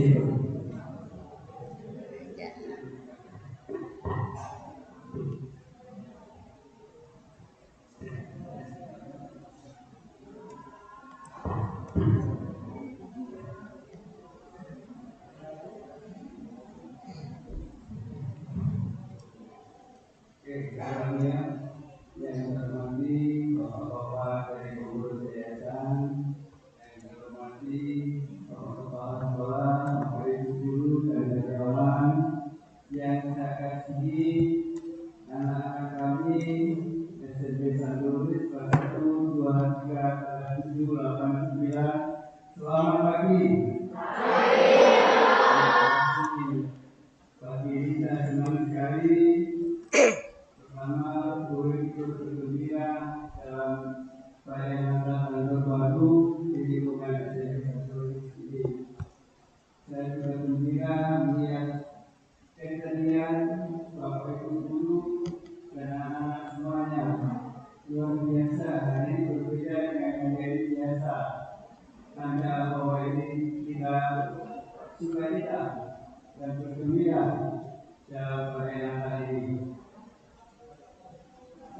situ. Dalamnya yang terhormati bapak-bapak dari pengurus yayasan, yang terhormati bapak-bapak sekolah, bapak ibu guru dan karyawan yang saya kasihi, anak-anak kami SMP 1 kelas 1, 2, 3, 7, 8, 9. Selamat pagi. Pagi ini saya senang sekali bersama guru ikut bergembira dalam perayaan tahun baru di lingkungan SMP 1 ini. Saya juga gembira melihat kesenian Bapak Ibu guru dan anak-anak semuanya. Luar biasa, hari ini berbeda dengan hari biasa. Tanda bahwa ini kita sukacita dan bergembira dalam perayaan hari ini.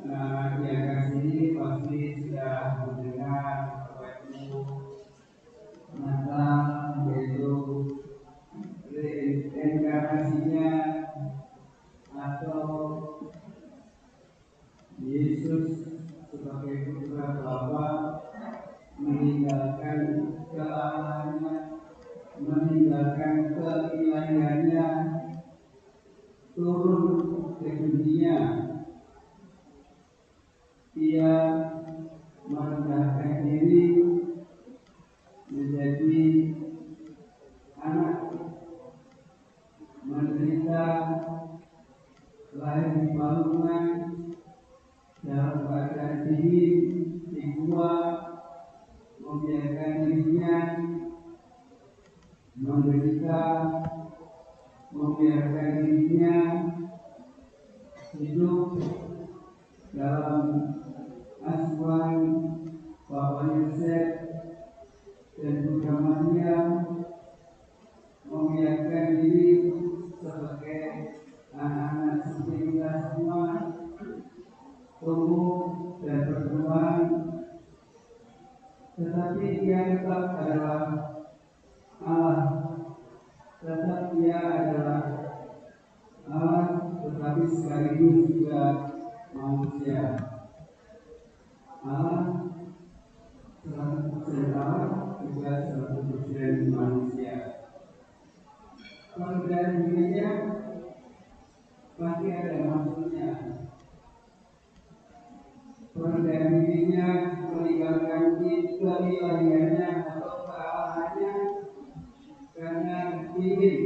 Nah, yang kasih pasti sudah mendengar Bapak Ibu Natal, yaitu reinkarnasinya atau Yesus sebagai putra Bapa meninggalkan kealahannya, meninggalkan keilahiannya, turun ke dunia. Ia merendahkan diri menjadi anak, menderita, lahir di palungan dalam keadaan dingin di gua, membiarkan dirinya menderita, membiarkan dirinya hidup dalam asuhan Bapak Yosef dan Bunda Maria, membiarkan diri sebagai anak-anak seperti kita semua tumbuh dan berkembang, tetapi dia tetap adalah Allah, tetap dia adalah Allah, tetapi sekaligus juga manusia. Allah 100% Allah juga 100% manusia. Perbedaan dirinya pasti ada maksudnya. Perbedaan dirinya meninggalkan keilahiannya atau kealahannya karena ingin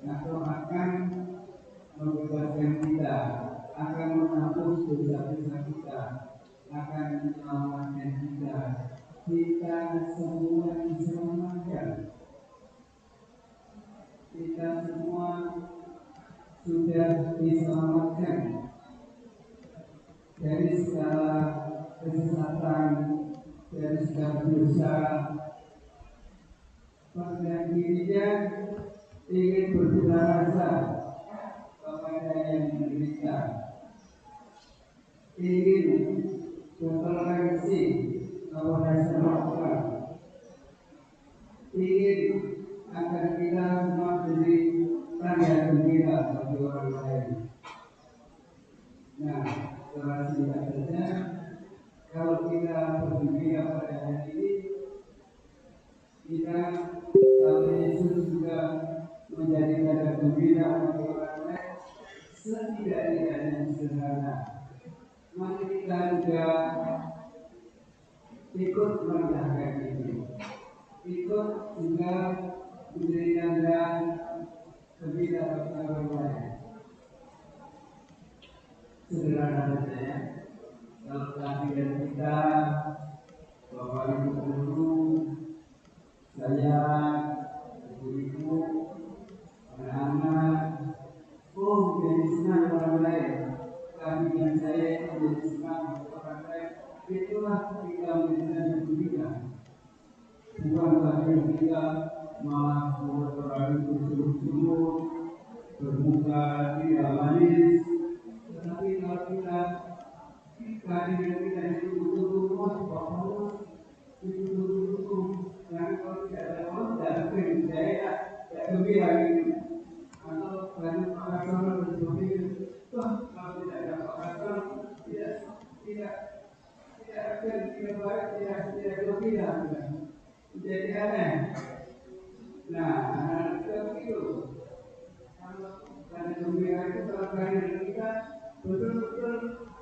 atau akan membebaskan kita, akan menghapus dosa-dosa kita, akan menyelamatkan kita. Kita semua diselamatkan. Kita semua sudah diselamatkan dari segala kesesatan, dari segala dosa. Pada dirinya ingin berbelas rasa kepada yang menderita, ingin bertoleransi kepada semua orang, ingin agar kita semua menjadi tanda gembira bagi orang lain. Nah, secara singkat saja, kalau kita bergembira pada hari ini, kita kalau Yesus juga menjadi tanda gembira bagi orang lain, setidaknya sederhana. Mari kita juga ikut merendahkan diri, ikut juga menjadi tanda gembira bagi orang lain. Sederhana saja ya. Kalau tadi dari kita, Bapak Ibu guru, saya, ibu-ibu, anak-anak, menjadi senang orang lain. Kehadiran saya menjadi senang orang lain. Itulah kita menjadi gembira. Bukan kita malah berperang bersungguh-sungguh, bermuka tidak manis. Tetapi kalau kita kehadiran kita itu betul-betul fokus, itu betul-betul. Karena kalau tidak ada fokus, tidak mungkin saya tidak gembira gitu. Atau banyak pasangan berpikir, wah kalau tidak ada pasangan, tidak akan tidak baik, tidak gembira. Jadi aneh. Nah, begitu. Kalau karena gembira itu kalau kehadiran kita betul-betul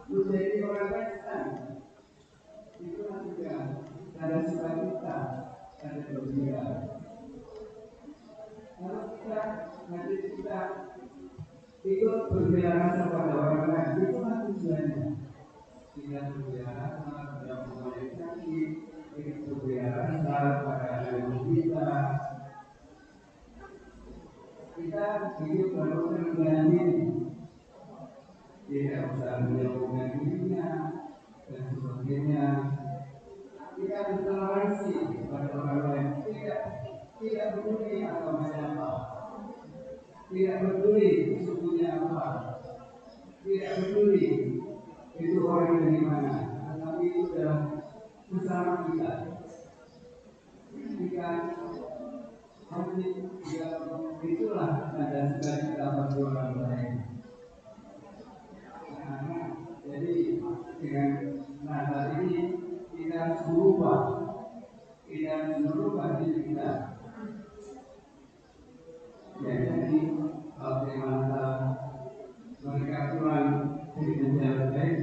menjadi orang Kristen, itu juga ada sukacita, ada gembira. Kalau kita ikut berbela rasa pada orang lain, itu tujuannya. Kita berbela rasa pada orang lain, ikut berbela rasa pada anak kita. Kita hidup melakukan dengan diri, tidak usah menyebutkan dirinya dan sebagainya. Kita bertoleransi pada orang lain, tidak peduli agamanya apa, tidak peduli sukunya apa, tidak peduli itu orang dari mana, tetapi itu adalah bersama kita. Ketika itulah ada sukacita bagi orang lain. Jadi dengan Natal ini kita harus berubah diri kita. Jadi kalau Natal mereka pulang dari jalan lain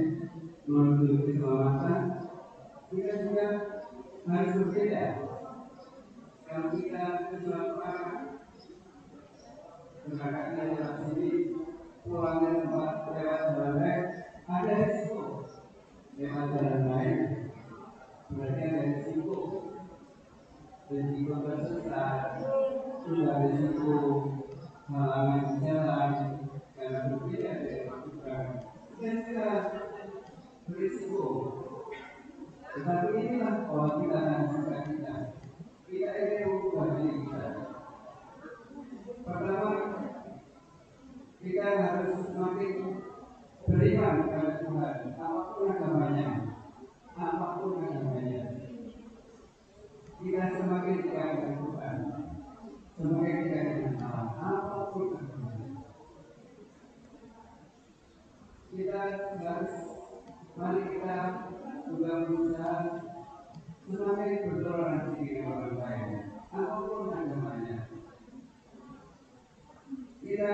menuju keselamatan, kita juga harus berbeda. Kalau kita keselamatan berangkatnya lewat sini, pulang dari tempat lewat jalan lain, ada risiko. Lewat jalan lain, berarti ada risiko tersesat, juga risiko halangan jalan karena berbeda dari masukan. Dan juga berisiko. Tetapi inilah kalau kita akan suka kita ingin mengubah diri kita. Pertama, kita harus semakin beriman kepada Tuhan, apapun agamanya. Kita semakin dekat dengan Tuhan, semakin dekat dengan Allah, apapun agamanya. Kita harus, mari kita juga berusaha semakin bertoleransi dengan orang lain, apapun agamanya. Kita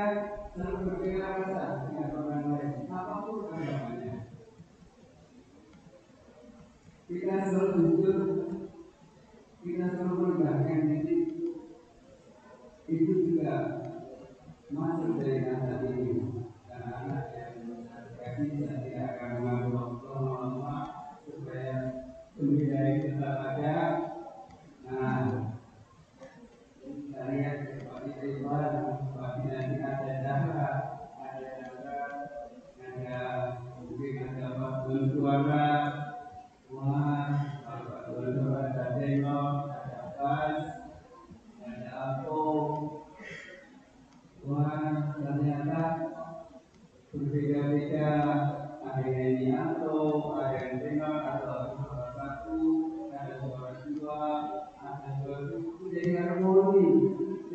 selalu berbela rasa dengan orang lain, apapun agamanya. Kita selalu jujur, kita selalu merendahkan diri. Itu juga masuk dari Natal ini. Karena anak yang tidak akan mengambil lama supaya gembira itu tetap ada. Nah, kita lihat seperti Tuhan, seperti nanti ada darah, mungkin ada suara, ada tembok, ada pas, ada apa. Ternyata berbeda-beda, ada yang diatur, ada yang tengok, atau suara satu, ada suara dua, ada suara suku, jadi harmoni.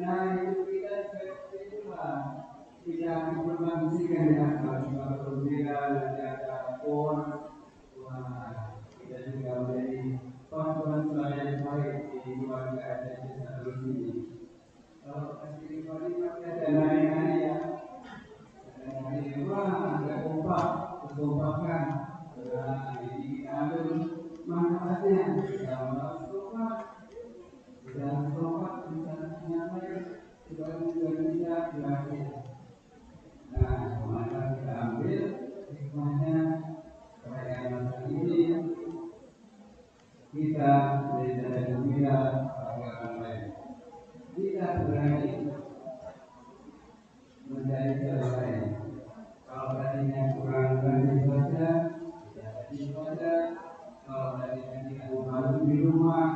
Nah, itu kita seperti itulah. Kita memproduksikan dengan suara berbeda, nanti ada pon. Kita juga menjadi tontonan yang baik di keluarga dan desa ini. Kalau kasih ada nari-nari ya, ada kekompakan. Ini kita ambil manfaatnya. Dalam kompak, bisa nyampe, juga bisa berakhir. Nah, maka kita ambil hikmahnya perayaan ini. Kita menjadi gembira bagi orang lain. Kita berani menjadi jalan lain. Kalau tadinya kurang berani baca, kita tadi baca. Kalau tadinya tidak mau di rumah,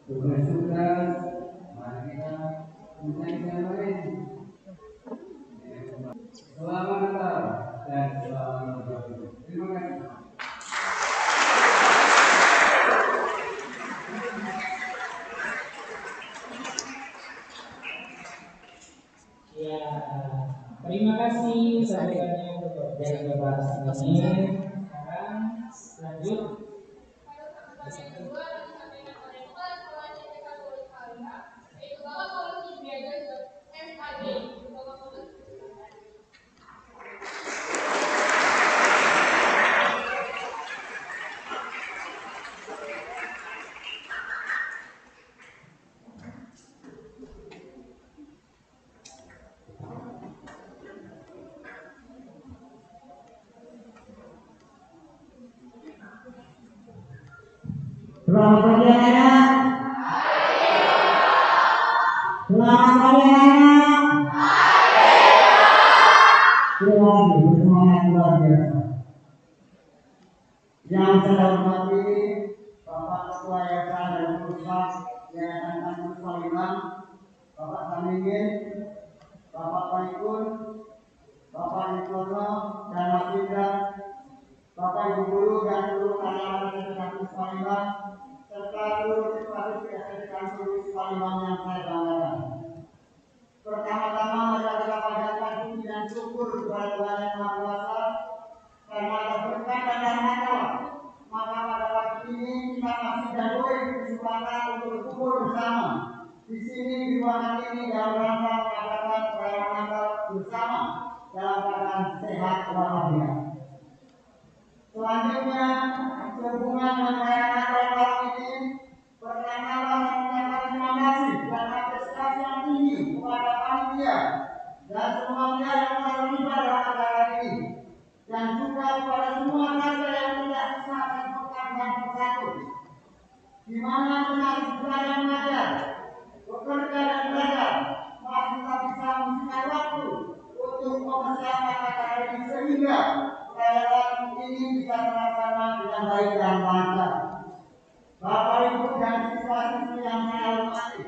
tugas-tugas, mari kita mencari yang lain. Selamat Natal dan selamat Tahun Baru. Terima kasih. Ya, terima kasih sahabatnya untuk jaga bahasa ini. Sekarang lanjut. Selamat pagi anak-anak. Selamat pagi anak-anak. Terima kasih, bersemangat luar biasa. Yang saya hormati Bapak Ketua Yayasan dan Pusat Yayasan Kampus Palembang, Bapak Samingin, Bapak Paikun, Bapak Nikono dan Mas Indra, Bapak Ibu Guru dan seluruh karyawan dari Kampus Palembang, serta seluruh siswa dari Kampus Palembang yang saya banggakan. Pertama-tama marilah kita panjatkan puji dan syukur kepada Tuhan Yang Maha Kuasa karena atas berkat dan rahmat Allah. Maka pada waktu ini kita masih diberi kesempatan untuk berkumpul bersama di sini di ruangan ini dalam rangka mengadakan perayaan Natal bersama dalam keadaan sehat walafiat. Selanjutnya, sehubungan dengan perayaan Natal tahun ini, pertama-tama mengucapkan terima kasih dan apresiasi yang tinggi kepada panitia dan semua pihak yang telah terlibat dalam acara ini, dan juga kepada semua warga yang tidak bisa disebutkan satu persatu, di mana penyakit belajar mengajar, bekerja dan belajar masih tak bisa menyisihkan waktu untuk mempersiapkan acara ini sehingga perayaan ini bisa terlaksana dengan baik dan lancar. Bapak Ibu dan siswa-siswi yang saya hormati,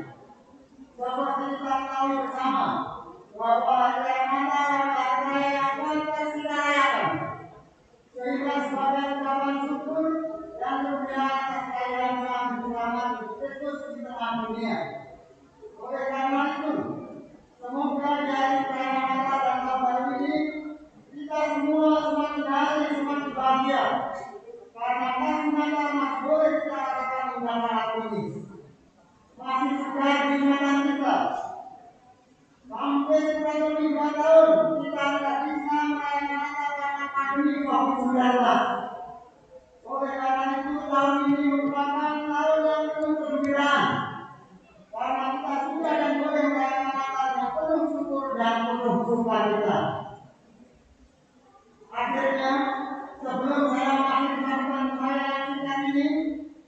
seperti kita ketahui bersama bahwa hari Natal adalah hari yang pantas kita rayakan, sehingga sebagai ungkapan syukur dan berdoa atas kehadiran Sang Juru Selamat Kristus di tengah dunia. Oleh karena itu, semoga dari perayaan Natal dan Tahun Baru ini kita semua semakin hari semakin bahagia, karena kasih Natal masih boleh kita rasakan hingga saat ini. Masih segar di ingatan kita. Sampai setelah 5 tahun kita tidak bisa merayakan Natal karena pandemi COVID-19. Oleh karena itu tahun ini merupakan tahun yang penuh kegembiraan, karena kita sudah dan boleh merayakan Natal dengan penuh syukur dan penuh sukacita. Akhirnya, sebelum saya mengakhiri sambutan saya yang singkat ini,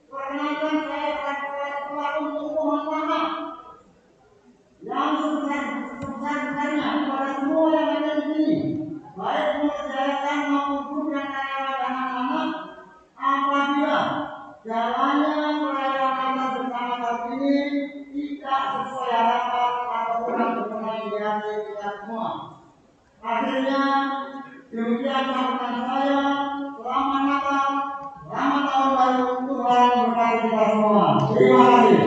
perkenalkan saya kepada untuk mohon maaf yang sebesar-besarnya kepada semua yang ada di sini, baik pengurus yayasan maupun guru dan karyawan dan anak-anak, apabila jalannya perayaan Natal bersama tahun ini tidak sesuai harapan atau kurang berkenan di hati kita semua. Akhirnya, demikian sambutan saya. Selamat Natal, selamat Tahun Baru, Tuhan memberkati kita semua. Terima kasih.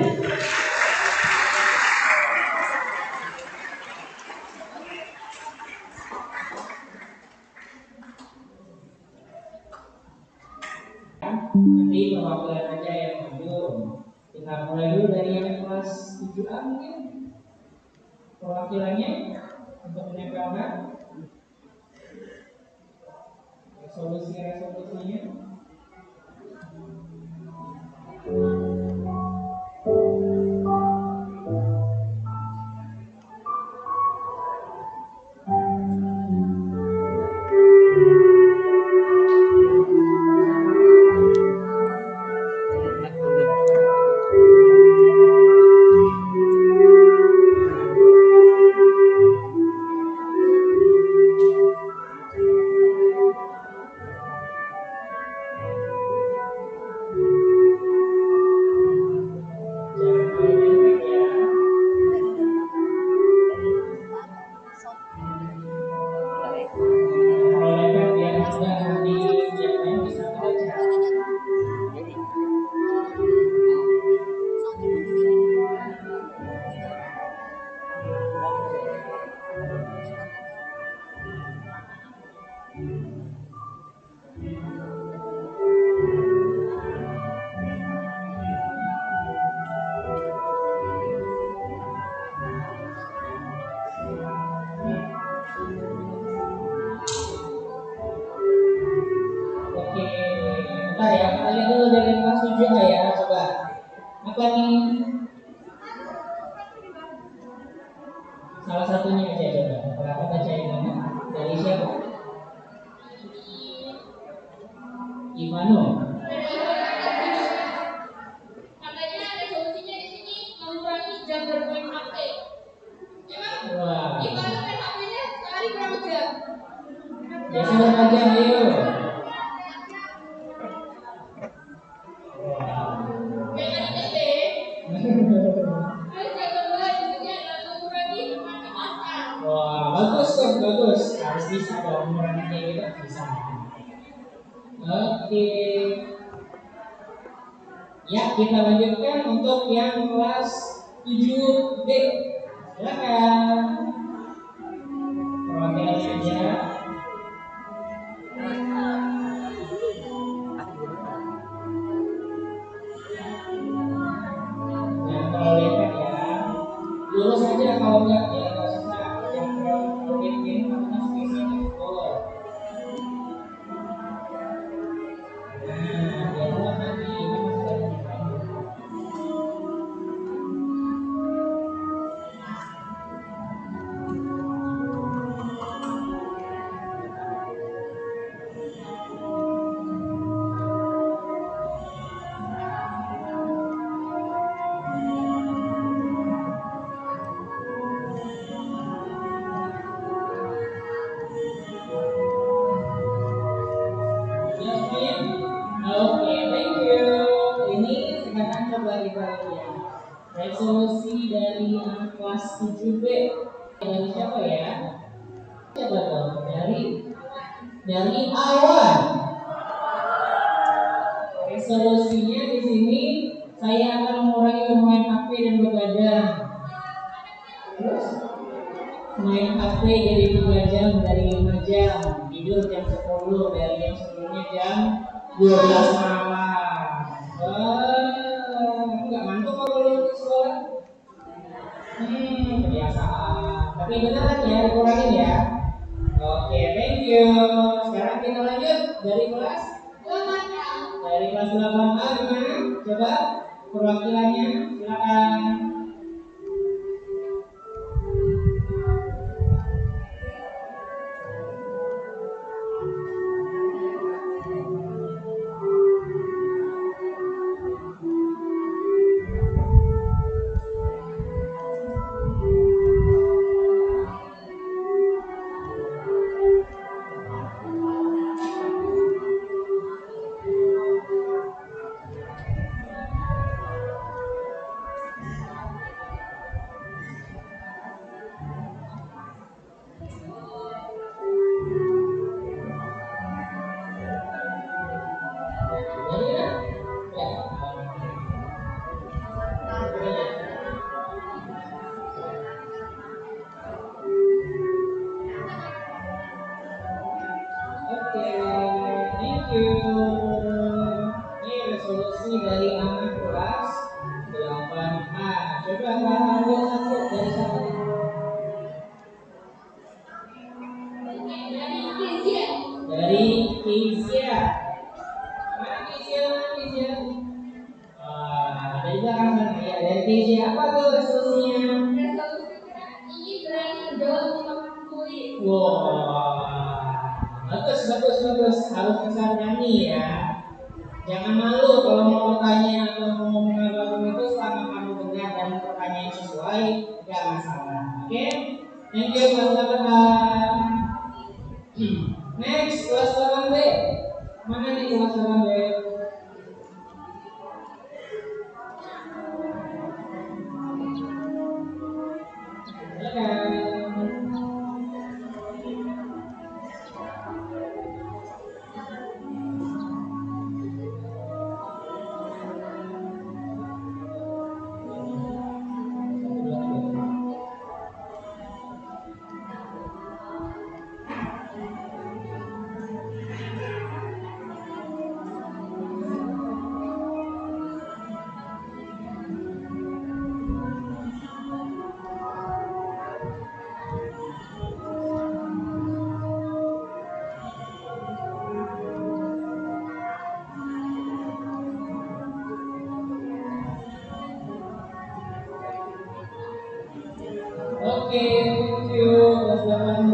Nanti perwakilan aja yang maju. Kita mulai dulu dari yang kelas 7A mungkin. Perwakilannya untuk menempelkan resolusinya. Salah satunya aja coba. Berapa baca yang mana? Dari siapa? Ivano. Katanya resolusinya di sini mengurangi jam bermain HP. Emang Wah. Ivano main HP-nya sehari berapa jam? Biasa berapa jam, ayo? Kayak adik SD. Terus yang kedua di sini adalah mengurangi mata mata. Wah, bagus kok, bagus. Harus bisa dong, mengurangi kayak gitu bisa. Oke. Ya, kita lanjutkan untuk yang kelas 7B. Silakan. Perwakilannya aja. Jangan terlalu lepek ya. Lurus aja kalau enggak ya nggak susah. Jangan terlalu lepek karena spesialnya full. Nah, dia muat nanti ini masih ada yang lain. Ya semuanya. Oke, thank you. Ini sekarang coba kita lihat resolusi dari anak kelas 7B. Dari siapa ya? Coba dong, dari Awan. Resolusinya di sini saya akan mengurangi bermain HP dan begadang. Terus main HP jadi 3 jam dari 5 jam, tidur jam 10 dari yang sebelumnya jam 12 malam. Wah, nggak ngantuk kalau lulus ke sekolah? Kebiasaan. Tapi beneran ya, dikurangin ya. Oke, thank you. Sekarang kita lanjut dari kelas 8. Dari kelas 8A gimana? Coba perwakilannya, silakan. Oke, thank you. Ini resolusi dari anak kelas 8A. Coba kita ambil satu dari satu. Dari Kezia. Dari Kezia. Mana Kezia? Ada juga kan sana ya. Dari Kezia apa tuh resolusinya? Resolusinya ingin berani menjawab 5 kuis. Wah, bagus. Harus bisa berani ya. Jangan malu kalau mau bertanya atau mau mengatakan itu selama kamu benar dan pertanyaan sesuai, tidak masalah. Oke? Thank you kelas 8A. Next kelas 8B. Mana nih kelas 8B? Silakan. Oke, thank you kelas 8B.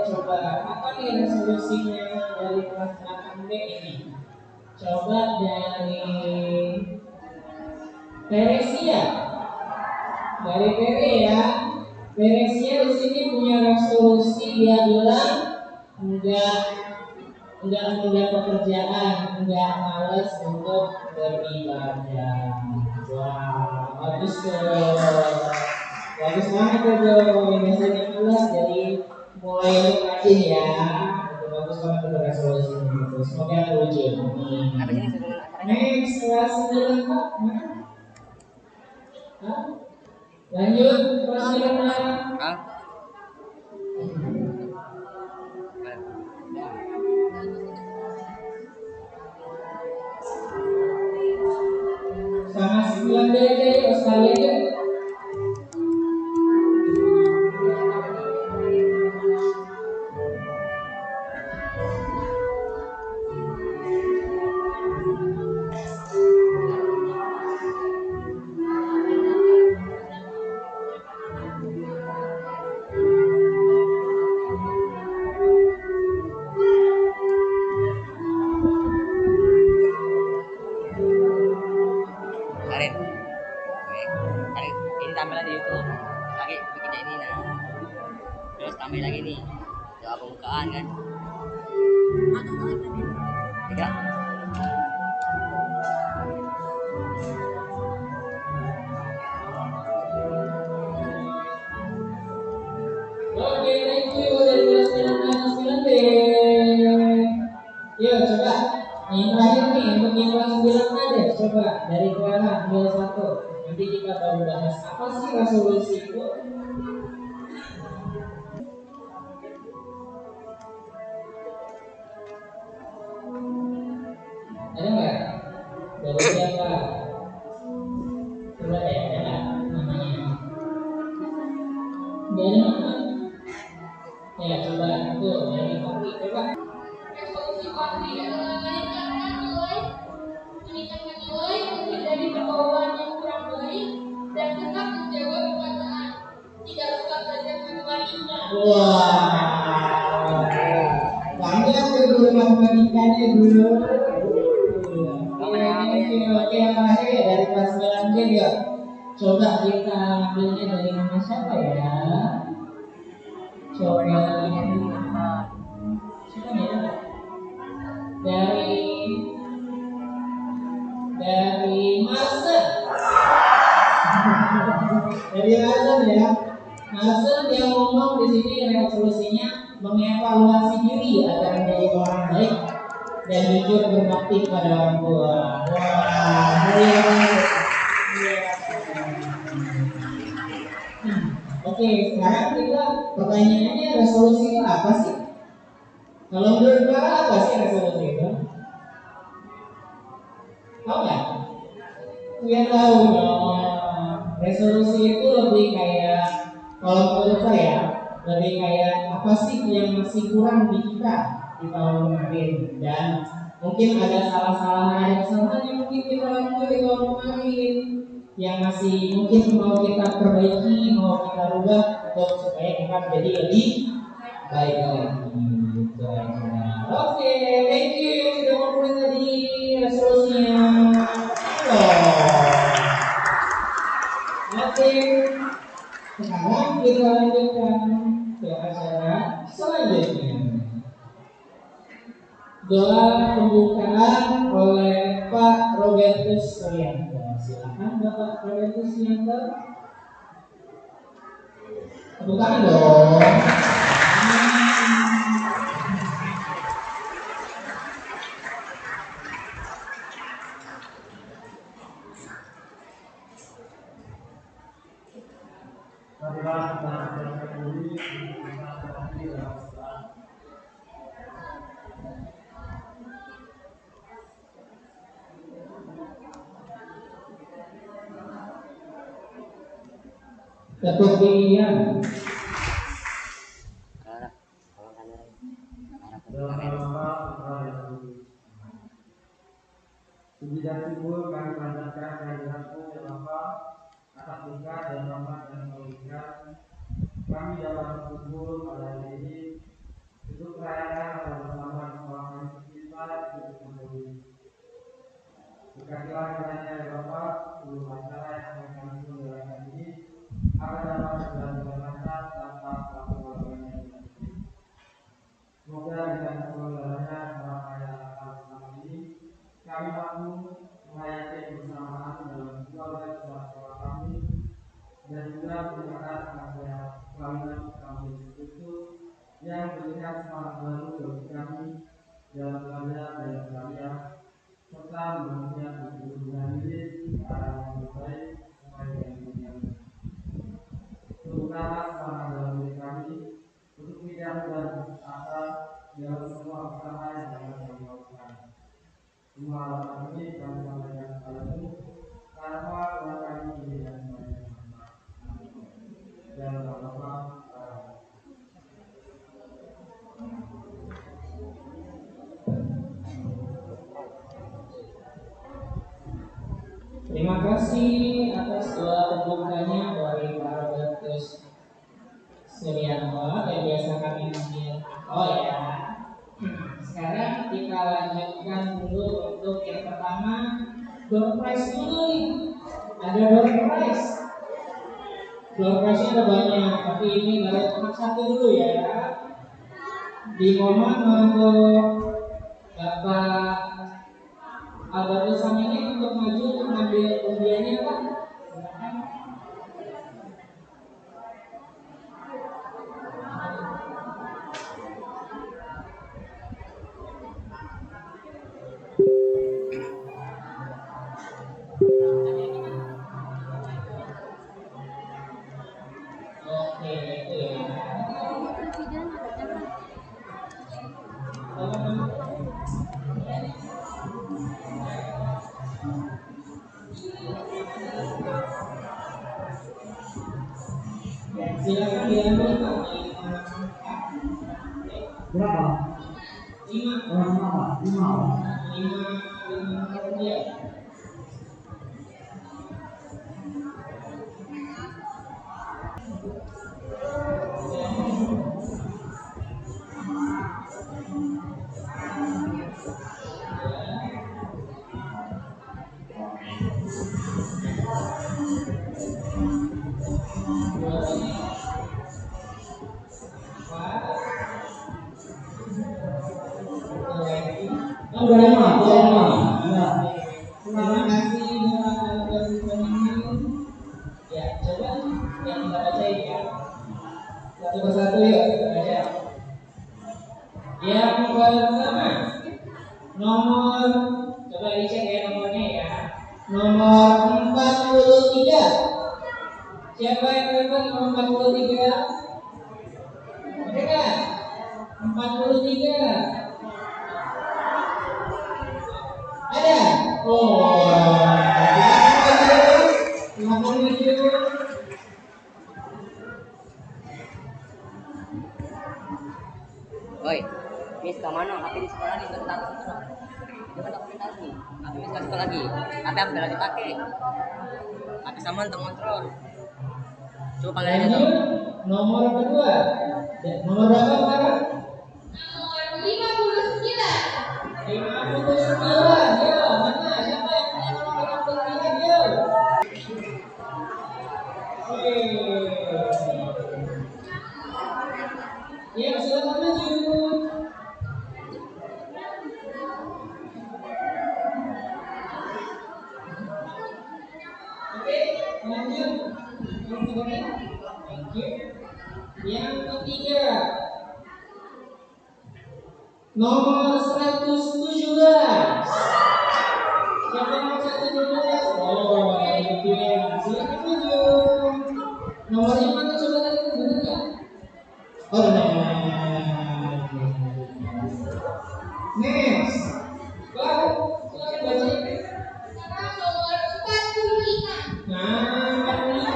Coba apa nih resolusinya dari kelas 8B ini? Coba dari Teresia, dari Tere ya. Teresia di sini punya resolusi, dia bilang enggak menunda pekerjaan, enggak malas untuk beribadah. Wah, bagus tuh. Bagus banget tuh. Biasanya malas, jadi mulai untuk rajin ya. Itu bagus banget tuh resolusinya itu. Semoga terwujud. Next kelas 9 Pak. Hah? Lanjut kelas 9. Sama 9 aja yuk sekalian yuk. Ini tampilan di YouTube lagi bikinnya ini, nah terus tambahin lagi nih doa pembukaan kan tiga. Oke, thank you dari kelas 9 deh. Yuk coba yang terakhir nih untuk yang kelas 9 aja. Coba dari Clara ambil satu. Nanti kita baru bahas apa sih resolusi itu. Ada nggak? Dari siapa? Coba deh, ada nggak namanya? Dari mana? Ya coba tuh dari kopi coba. Resolusi Patri adalah meningkatkan nilai, menghindari pergaulan yang kurang baik, dan tetap menjaga perkataan. Tidak lupa belajar matematika. Wah, banyak tuh guru matematikanya dulu. Oke, yang terakhir dari kelas 9 ya. Coba kita ambilnya dari nama siapa ya? Coba siapa ya? Dari Marsen. Dari Marsen ya. Marsen yang ngomong di sini resolusinya mengevaluasi diri agar menjadi orang baik dan jujur berbakti kepada orang tua. Wah, mulia banget. Oke, sekarang kita pertanyaannya resolusi itu apa sih? Kalau menurut Clara apa sih resolusi itu? Tahu nggak? Ya tahu dong. Resolusi itu lebih kayak, kalau menurut saya, lebih kayak apa sih yang masih kurang di kita di tahun kemarin, dan mungkin ada kesalahan yang mungkin kita lakukan di tahun kemarin yang masih mungkin mau kita perbaiki, mau kita rubah untuk supaya kita menjadi lebih baik lagi. Gitu aja. Oke, thank you yang sudah ngumpulin tadi resolusinya. Oke, sekarang kita lanjutkan ke acara selanjutnya. Doa pembukaan oleh Pak Robertus Rianto. Silakan Bapak Robertus Rianto. Pembukaan dong. Kemudian Puji dan syukur kami panjatkan kehadiratmu ya Bapa atas berkat dan rahmat yang kau berikan kami dapat berkumpul pada hari ini untuk merayakan bersama sekolah kita untuk kembali. Berkatilah kiranya ya Bapak, seluruh acara yang akan kami selenggarakan ini akan dapat berjalan dengan lancar tanpa kekurangan yang terjadi. Semoga dengan selenggaraannya acara perayaan bersama ini kami mampu menghayati kebersamaan dalam keluarga sekolah kami dan juga meningkatkan nasihat salinan kami Kristus yang memberikan semangat baru bagi kami dalam belajar dan karya serta manusia berhubungan diri ke arah yang terbaik sesuai dengan dunia. Terutama semangat dalam diri kami untuk tidak dan asa dalam semua usaha yang akan kami lakukan. Semua harapan ini kami sampaikan kepadamu tanpa Tuhan kami ini dan semuanya sama. Dan Bapak Terima kasih atas doa pembukanya dari Pak Robertus Suryanto yang biasa kami panggil ya. Sekarang kita lanjutkan dulu untuk yang pertama, door prize dulu nih. Ada door prize. Door prize-nya ada banyak, tapi ini baru cuma satu dulu ya. Dimohon untuk Bapak Albertus ini untuk maju untuk mengambil undiannya, Pak. Oke, itu ya. Silakan diambil Pak. berapa? 5 5. ya. Terima kasih Bapak ya, coba yang kita bacain ya. Satu persatu yuk kita baca. Yang pertama nomor, coba dicek ya nomornya ya. Nomor 43. Siapa yang dapat nomor 43? Mereka 43. Ada? Oh, terima kasih. Oi, Miss ke mana? HP di sekolah nih, bentar situ. Jangan dokumentasi. HP Miss ke sekolah lagi. HP aku udah lagi pakai. HP sama untuk kontrol. Coba panggil aja tuh. Nomor kedua. Nomor berapa sekarang? Nomor 59. 59. Yo, mana? Siapa yang punya nomor 59? Yo. Ya, silakan maju. Oke, lanjut. Thank you. Yang ketiga, nomor 117. Siapa yang 117? Oh, itu dia. Silakan maju. Nomornya mana coba tadi benar nggak? Oh, benar. Next. Wow, silakan baca. Sekarang nomor 45. Nah, 45.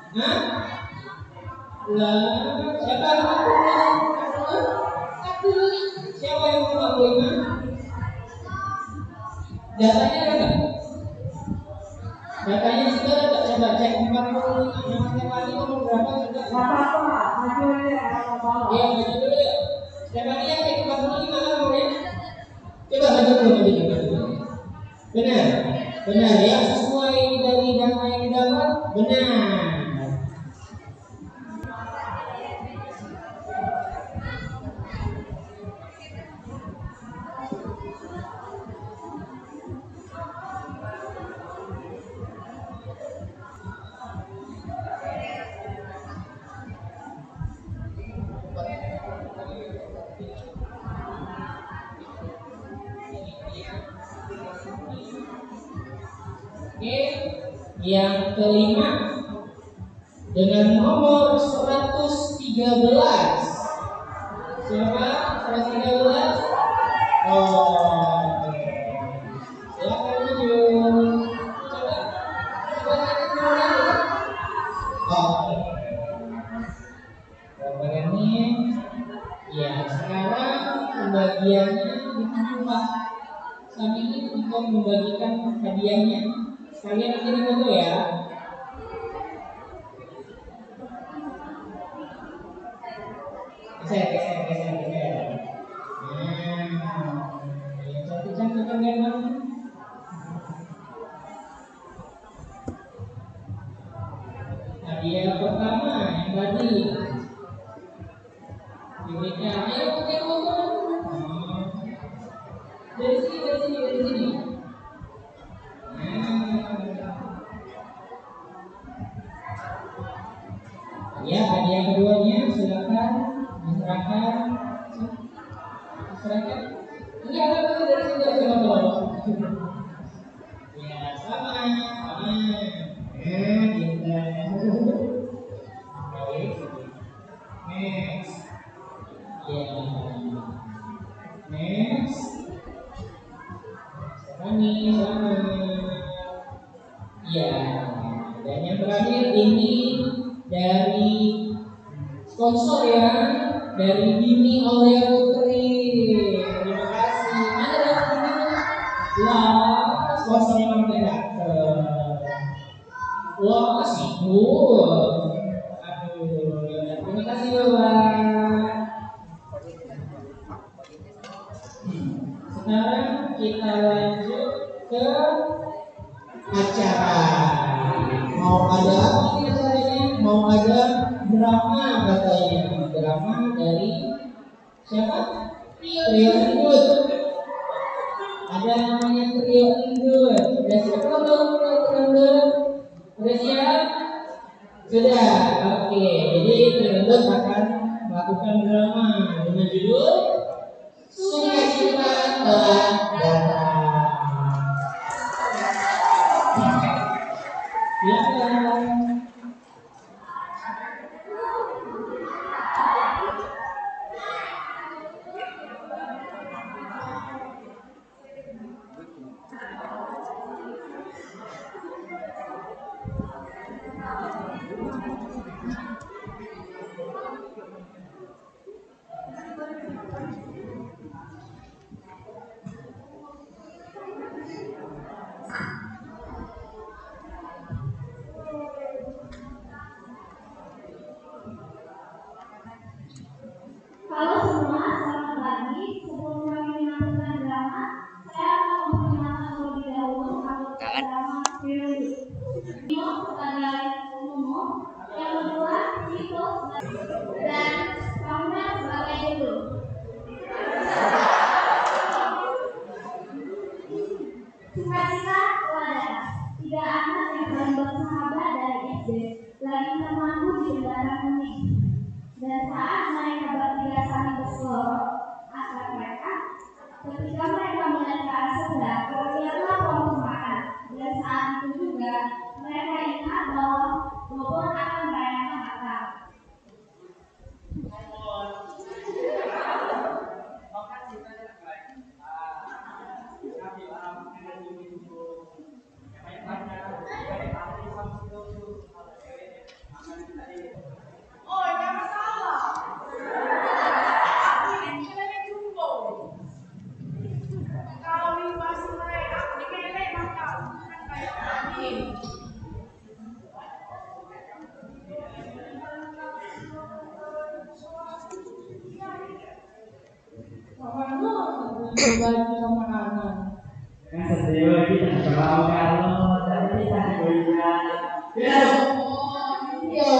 Hah? Lah, siapa yang 45? Siapa yang 45? Datanya ada nggak? Katanya sudah tak coba cek 40 yang setiap hari nomor berapa sudah? Apa-apa, maju aja, apa-apa. Ya, maju dulu ya. Setiap hari yang cek 45 kan nomornya? Coba maju dulu. Benar, benar ya, sesuai dari data yang didapat, benar. Oke, yang kelima dengan nomor 113. Siapa? 113. Oh, silakan maju. Coba lihat. Oh, gambarannya. Ya, sekarang pembagiannya ditunjuk Pak Sami untuk membagikan hadiahnya. Kalian kirim foto ya. Geser. Yang cantik-cantik kan gambar. Hadiah pertama yang tadi diberikan. Ayo pakai foto. Dari sini. Ya, hadiah keduanya silakan diserahkan. Enggak ada dari sini dari foto. Ya, sama. Kita. Baik. Next. Ya. Next. Kami sama. Ya. Dan yang terakhir ini dari sponsor ya, dari Dini Aulia Putri. Terima kasih. Mana dari Dini? Wah, sponsornya memang datang. Wah, sibuk. Aduh, terima kasih Bapak. Sekarang kita lanjut ke acara. Mau ada apa nih acaranya? Mau ada drama katanya. Drama dari siapa? Trio Indut. Ada namanya Trio Indut. Udah siap belum Trio Indut? Udah siap? Sudah. Oke. Jadi Trio Indut akan melakukan drama dengan judul Sukacita Telah Datang. Silakan. Halo semua, selamat pagi. Sebelum kami menampilkan drama, saya akan memperkenalkan terlebih dahulu anggota drama Firly. Nino sebagai Momo, yang kedua Cito dan Pauna sebagai Dulu. Sukacita telah datang. Tiga anak yang paling bersahabat dari SD lagi termangku di kendaraan unik. Dan saat mereka bertiga saling berseloroh asal mereka, ketika mereka melihat ke arah sebelah, terlihatlah pohon makan. Dan saat itu juga mereka ingat bahwa Bobon akan merayakan Natal. Oh, jangan salah. Aku ini nilainya jumbo. Kalau masih mereka, ini melek maka Bagi makanan. Kan sedih kita kalau tapi kita goyang. Yo.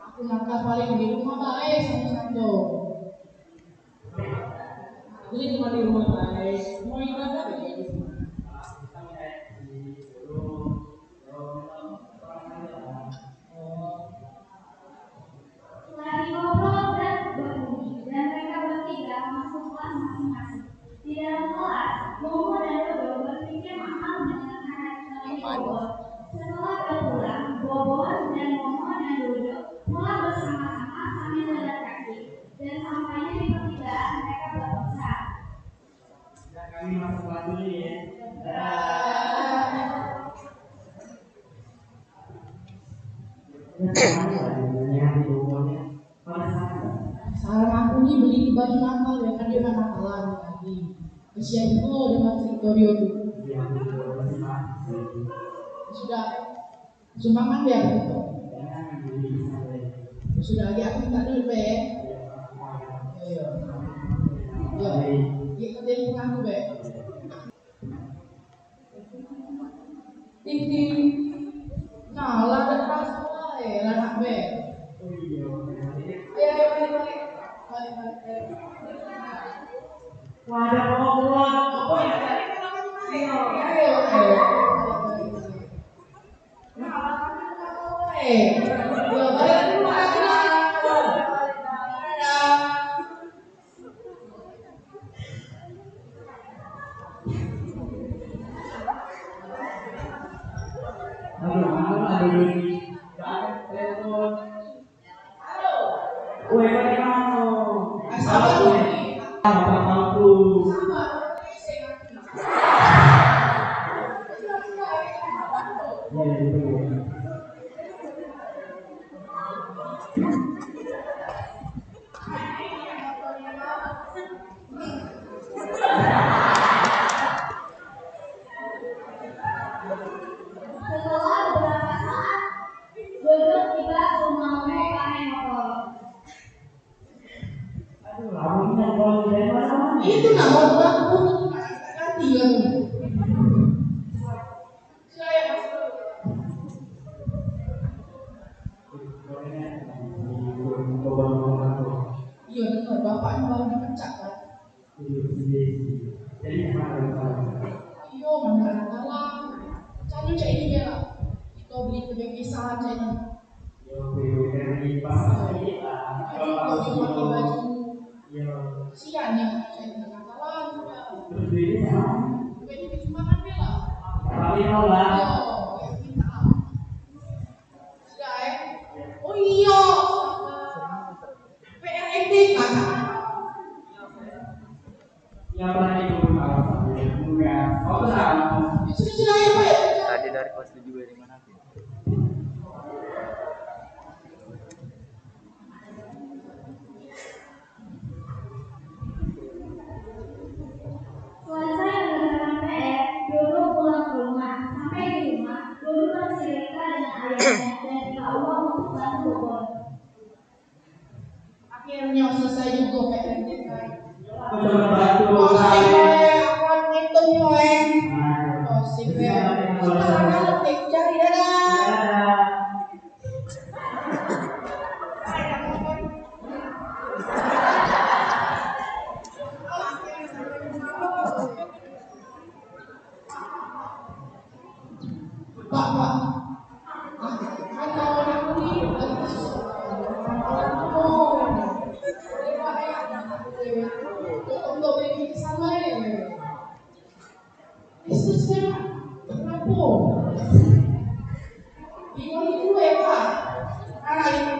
Aku nakal paling di rumah baik satu-satu. Jadi cuma di rumah baik. Mau ibadah ya di rumah. Lagi ngobrol dan berbunyi, dan mereka bertiga masuk kelas masing-masing. Di dalam kelas, Momo dan Dodo berpikir mahal mendengarkan hari Bobon. Setelah berpulang, Bobon dan Momo dan Dodo pulang bersama-sama sambil jalan kaki. Dan sampainya di pertigaan, mereka berpisah. Kami masuk kelas dulu ya. Saran aku nih beli baju nakal ya kan dia kan nakalan lagi. Usia itu dengan Victorio tuh. Sudah sumbangan dia gitu. Sudah lagi aku minta dulu be. Iya. Iya. Kita dari pengaku be. Titi. Nah, lah ada pas lah anak be. Ayo balik. Wadah pokok. Apa ya? Ayo. Setelah beberapa saat, Dodo tiba ke rumah Momo pakai motor. Itu nama aku ganti kan. Saya iya dengar bapaknya baru dipecat kan. Iya mana kalah. Cari cak ini bela. Kita beli ke kisah cak ini. Itu kalau dia pakai baju sian ya cak ini nakalan sudah. Jadi cuma kan bela. Oh iya. PRND kan. Sudah ya Pak. Tadi dari kelas 7 dari mana? Selesai mengerjakan PR, Dodo pulang ke rumah. Sampai di rumah, Dodo bercerita dengan ayahnya dan minta uang untuk bantu Bobon. Akhirnya selesai juga PRND kan. Bantu Akan ngitung yoeng. Oh sih sekarang letik cari dadah. Pak, kan kawan aku nih untuk beli sama ya. Istri saya kenapa? Ini gue Pak. Anak ini.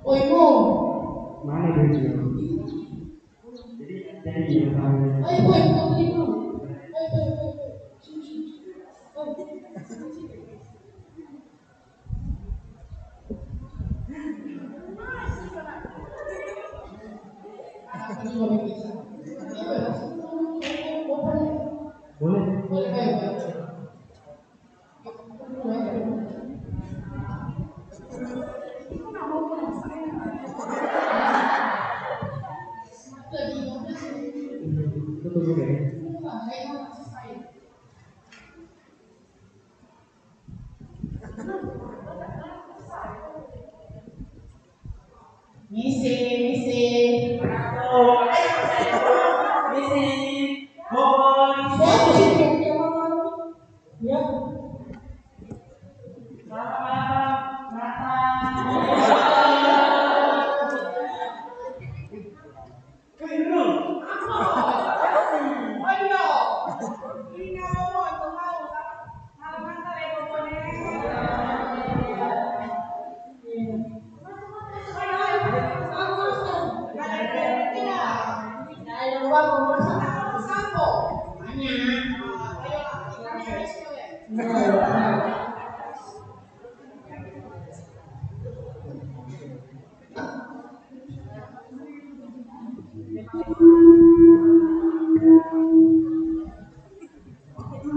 Oi Mo. Mana dia? Jadi Ayo boy, kau beli Misi, misi. Misi. Boy. Siapa sih yang ya?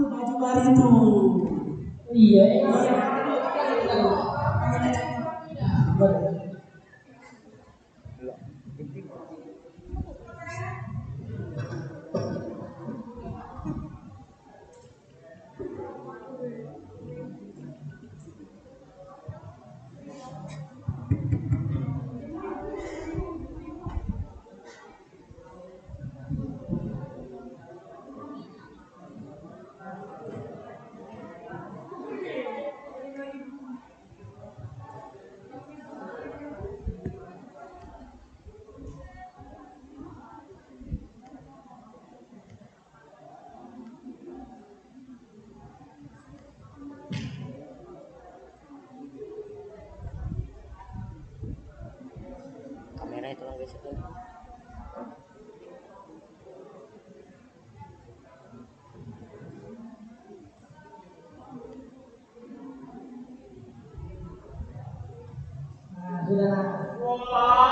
Baju baru itu. Iya, Kamera itu lang guys itu. sudah.